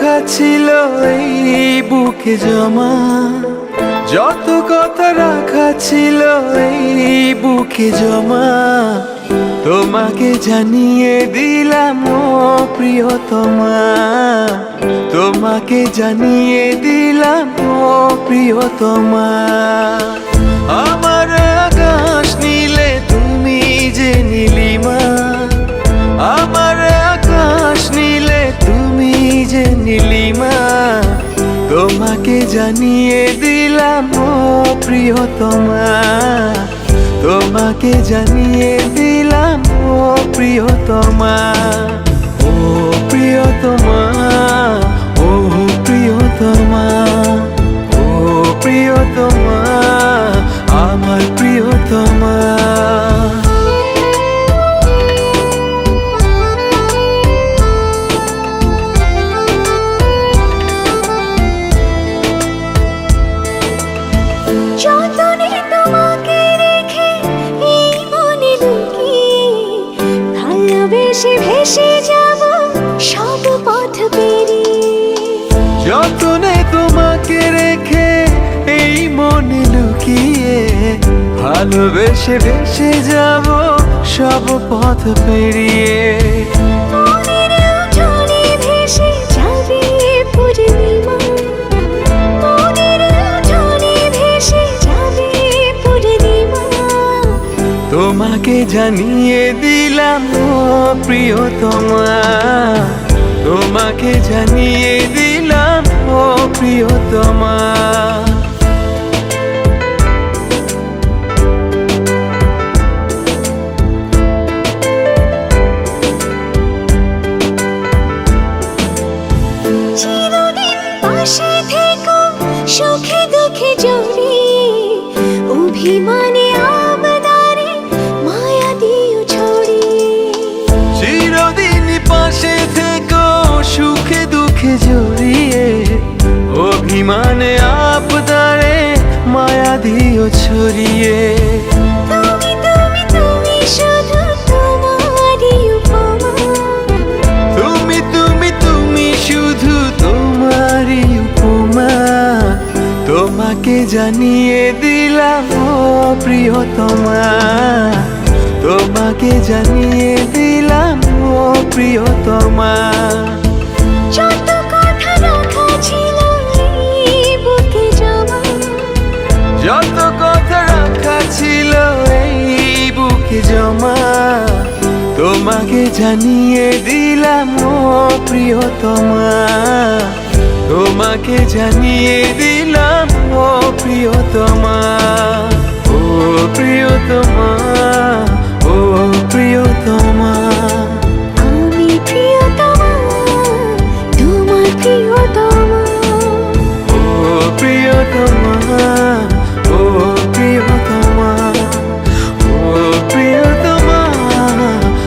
রাখা ছিল এই বুকে জমা, যত কথা রাখা ছিল এই বুকে জমা, তোমাকে জানিয়ে দিলাম ও প্রিয়তমা, তোমাকে জানিয়ে দিলাম ও প্রিয়তমা। আমার আকাশ নীলে তুমি যে নীলিমা, আমার আকাশ নীলে তুমি যে নীলিমা, তোমাকে জানিয়ে দিলাম ও প্রিয়তমা, তোমাকে জানিয়ে দিলাম ও প্রিয়তমা। ও প্রিয়তমা, ও প্রিয়তমা, ও প্রিয়তমা, আমার প্রিয়তমা। যতনে তোমাকে রেখে এই মনে লুকিয়ে, ভালোবেসে ভেসে যাব সব পথ পেরিয়ে। যতনে তোমাকে রেখে এই মনে লুকিয়ে, ভালোবেসে ভেসে যাব সব পথ পেরিয়ে। মনের উঠোনে ভেসে যাবে পূর্ণিমা, মনের উঠোনে ভেসে যাবে পূর্ণিমা, তোমাকে জানিয়ে দিলাম ও প্রিয়তমা, তোমাকে জানিয়ে দিলাম ও প্রিয়তমা। চিরদিন পাশে থেকো সুখে দুঃখে জড়িয়ে, অভিমানে আবদারে মায়া দিও ছড়িয়ে। চিরদিন পাশে থেকো সুখে দুঃখে জড়িয়ে, অভিমানে আবদারে মায়া দিও ছড়িয়ে। তুমি তুমি তুমি শুধু তোমারই উপমা, তুমি তুমি তুমি শুধু তোমারই উপমা, তোমাকে জানিয়ে দিলাম ও প্রিয়তমা, তোমাকে জানিয়ে দিলাম ও প্রিয়তমা। যত কথা রাখা ছিল এই বুকে জমা, যত কথা রাখা ছিল এই বুকে জমা, তোমাকে জানিয়ে দিলাম ও প্রিয়তমা, তোমাকে জানিয়ে দিলাম ও প্রিয়তমা। ও প্রিয়তমা, ও প্রিয়তমা, আমি প্রিয়তমা, তোমার প্রিয়তমা। ও প্রিয়তমা।